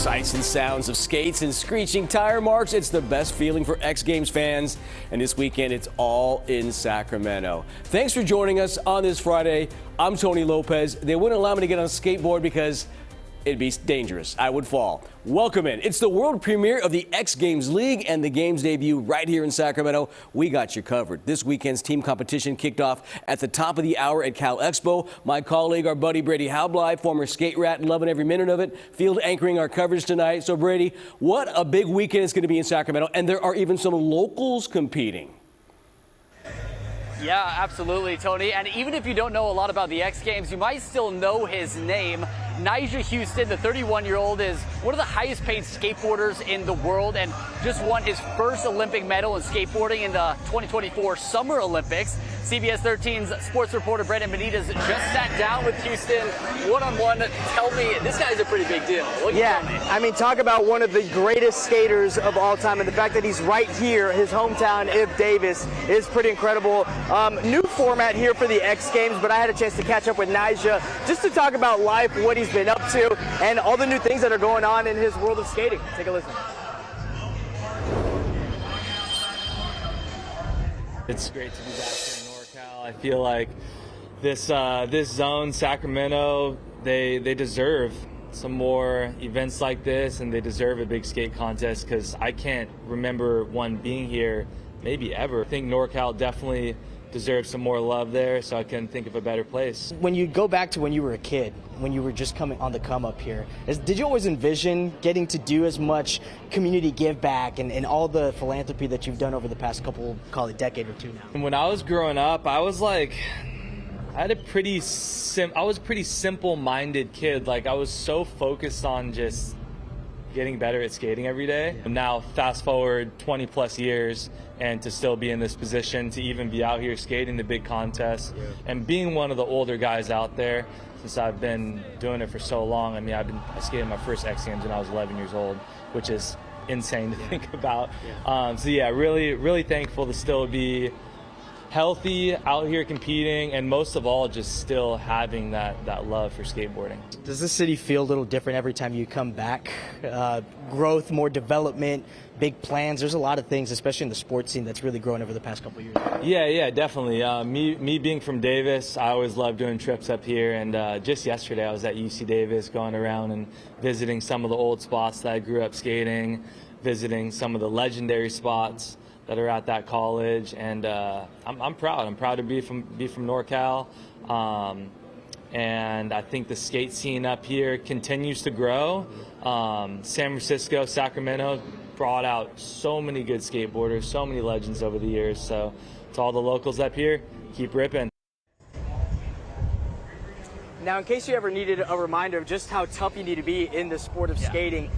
Sights and sounds of skates and screeching tire marks. It's the best feeling for X Games fans. And this weekend, it's all in Sacramento. Thanks for joining us on this Friday. I'm Tony Lopez. They wouldn't allow me to get on a skateboard because it'd be dangerous. I would fall. Welcome in. It's the world premiere of the X Games League and the game's debut right here in Sacramento. We got you covered. This weekend's team competition kicked off at the top of the hour at Cal Expo. My colleague, our buddy Brady Halbleib, former skate rat, loving every minute of it, field anchoring our coverage tonight. So Brady, what a big weekend it's going to be in Sacramento, and there are even some locals competing. Yeah, absolutely, Tony. And even if you don't know a lot about the X Games, you might still know his name. Nyjah Huston, the 31-year-old, is one of the highest paid skateboarders in the world and just won his first Olympic medal in skateboarding in the 2024 Summer Olympics. CBS 13's sports reporter Benitez just sat down with Huston one-on-one. Tell me, this guy's a pretty big deal. Yeah, I mean, talk about one of the greatest skaters of all time, and the fact that he's right here, his hometown, Ib Davis, is pretty incredible. New format here for the X Games, but I had a chance to catch up with Nyjah just to talk about life, what he's been up to, and all the new things that are going on in his world of skating. Take a listen. It's great to be back here in NorCal. I feel like this zone, Sacramento, they deserve some more events like this, and they deserve a big skate contest because I can't remember one being here maybe ever. I think NorCal definitely deserves some more love there, so I couldn't think of a better place. When you go back to when you were a kid, when you were just coming on the come up here, did you always envision getting to do as much community give back and all the philanthropy that you've done over the past couple, call it decade or two now? And when I was growing up, I was a pretty simple-minded kid. Like, I was so focused on just getting better at skating every day. And now fast forward 20 plus years and to still be in this position, to even be out here skating the big contests and being one of the older guys out there since I've been doing it for so long. I mean, I skated my first X Games when I was 11 years old, which is insane to think about. So yeah, really thankful to still be healthy, out here competing, and most of all, just still having that love for skateboarding. Does this city feel a little different every time you come back? Growth, more development, big plans. There's a lot of things, especially in the sports scene, that's really grown over the past couple of years. Yeah, definitely. Me being from Davis, I always love doing trips up here, and just yesterday I was at UC Davis going around and visiting some of the old spots that I grew up skating, visiting some of the legendary spots that are at that college, and I'm proud. I'm proud to be from NorCal, and I think the skate scene up here continues to grow. San Francisco, Sacramento brought out so many good skateboarders, so many legends over the years. So to all the locals up here, keep ripping. Now, in case you ever needed a reminder of just how tough you need to be in the sport of skating,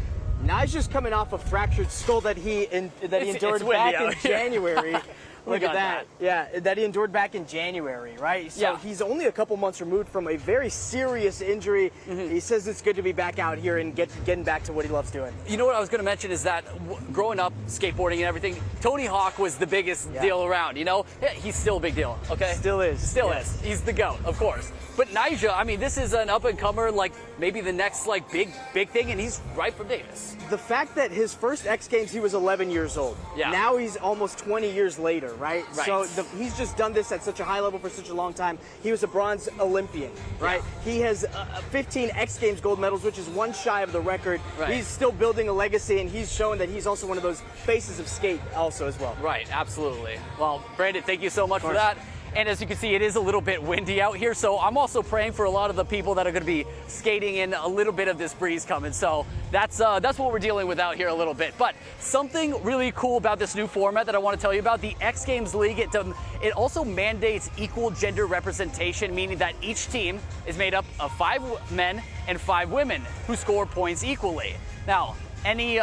Nyjah's coming off a fractured skull that he endured back in January. Look at that. Yeah, that he endured back in January, right? So he's only a couple months removed from a very serious injury. He says it's good to be back out here and getting back to what he loves doing. You know what I was going to mention is that growing up skateboarding and everything, Tony Hawk was the biggest deal around, you know? Yeah, he's still a big deal, okay? Still is. Still is. He's the GOAT, of course. But Nyjah, I mean, this is an up-and-comer, like, maybe the next, like, big thing, and he's right from Davis. The fact that his first X Games, he was 11 years old. Yeah. Now he's almost 20 years later, right? So he's just done this at such a high level for such a long time. He was a bronze Olympian, right? Yeah. He has 15 X Games gold medals, which is one shy of the record. Right. He's still building a legacy, and he's shown that he's also one of those faces of skate also as well. Right, absolutely. Well, Brandon, thank you so much for that. And as you can see, it is a little bit windy out here, so I'm also praying for a lot of the people that are going to be skating in a little bit of this breeze coming. So that's what we're dealing with out here a little bit. But something really cool about this new format that I want to tell you about, the X Games League, it also mandates equal gender representation, meaning that each team is made up of 5 men and 5 women who score points equally. Now, any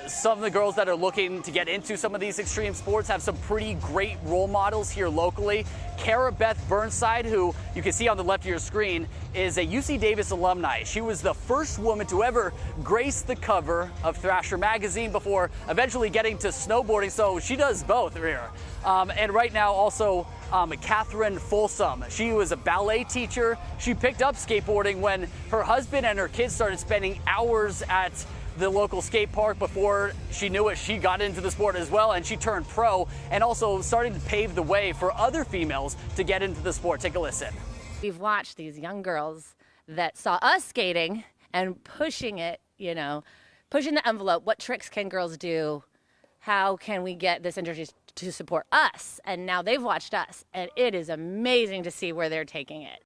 some of the girls that are looking to get into some of these extreme sports have some pretty great role models here locally. Cara Beth Burnside, who you can see on the left of your screen, is a UC Davis alumni. She was the first woman to ever grace the cover of Thrasher magazine before eventually getting to snowboarding, so she does both here. And right now also Catherine Folsom. She was a ballet teacher. She picked up skateboarding when her husband and her kids started spending hours at the local skate park. Before she knew it, she got into the sport as well, and she turned pro and also starting to pave the way for other females to get into the sport. Take a listen. We've watched these young girls that saw us skating and pushing it, you know, pushing the envelope. What tricks can girls do? How can we get this industry to support us? And now they've watched us, and it is amazing to see where they're taking it.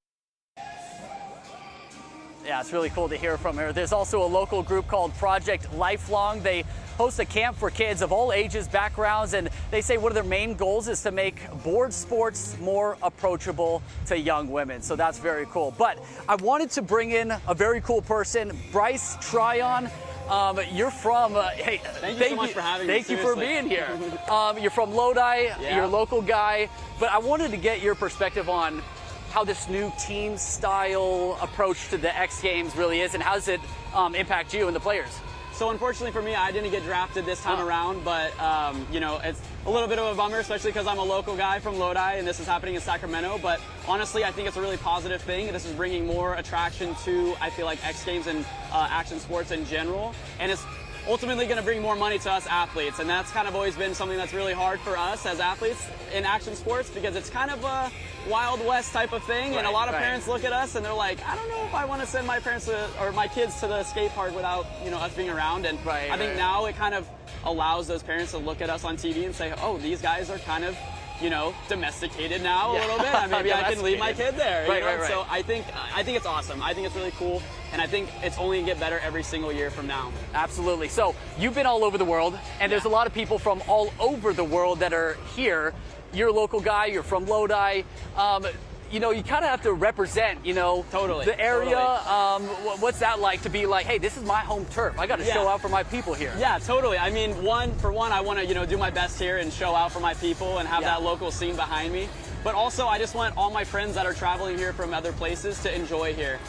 Yeah, it's really cool to hear from her. There's also a local group called Project Lifelong. They host a camp for kids of all ages, backgrounds, and they say one of their main goals is to make board sports more approachable to young women. So that's very cool. But I wanted to bring in a very cool person, Bryce Tryon. You're from, hey, thank you so much for having me. Thank you for being here. You're from Lodi, you're a local guy, but I wanted to get your perspective on how this new team style approach to the X Games really is, and how does it impact you and the players? So unfortunately for me, I didn't get drafted this time around, but you know, it's a little bit of a bummer, especially because I'm a local guy from Lodi and this is happening in Sacramento. But honestly, I think it's a really positive thing. This is bringing more attraction to, I feel like, X Games and action sports in general. And it's ultimately going to bring more money to us athletes. And that's kind of always been something that's really hard for us as athletes in action sports, because it's kind of a Wild West type of thing. And a lot of parents look at us and they're like, I don't know if I want to send my parents or my kids to the skate park without, you know, us being around. And I think now it kind of allows those parents to look at us on TV and say, oh, these guys are kind of, you know, domesticated now a little bit. I mean, I can leave my kid there. You know? So I think it's awesome. I think it's really cool, and I think it's only gonna get better every single year from now. Absolutely. So you've been all over the world, and there's a lot of people from all over the world that are here. You're a local guy. You're from Lodi. You know, you kind of have to represent, you know, the area. What's that like to be like, hey, this is my home turf. I got to show out for my people here. Yeah, totally. I mean, for one, I want to, you know, do my best here and show out for my people and have that local scene behind me. But also, I just want all my friends that are traveling here from other places to enjoy here.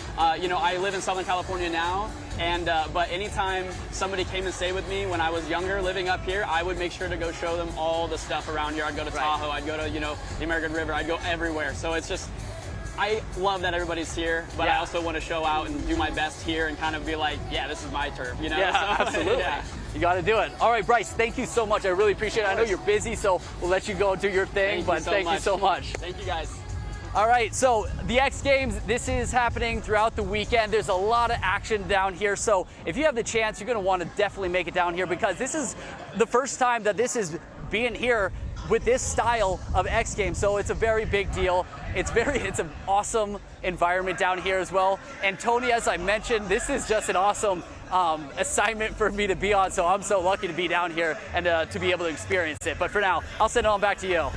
You know, I live in Southern California now, and but anytime somebody came and stayed with me when I was younger, living up here, I would make sure to go show them all the stuff around here. I'd go to Tahoe, I'd go to, you know, the American River, I'd go everywhere. So it's just, I love that everybody's here, but I also want to show out and do my best here and kind of be like, yeah, this is my turf, you know? Yeah, so, absolutely. You got to do it. All right, Bryce, thank you so much. I really appreciate it. I know you're busy, so we'll let you go and do your thing, but thank you so much. Thank you, guys. All right, so the X Games, this is happening throughout the weekend. There's a lot of action down here, so if you have the chance, you're going to want to definitely make it down here, because this is the first time that this is being here with this style of X Games, so it's a very big deal. It's an awesome environment down here as well. And Tony, as I mentioned, this is just an awesome assignment for me to be on, so I'm so lucky to be down here and to be able to experience it. But for now, I'll send it on back to you.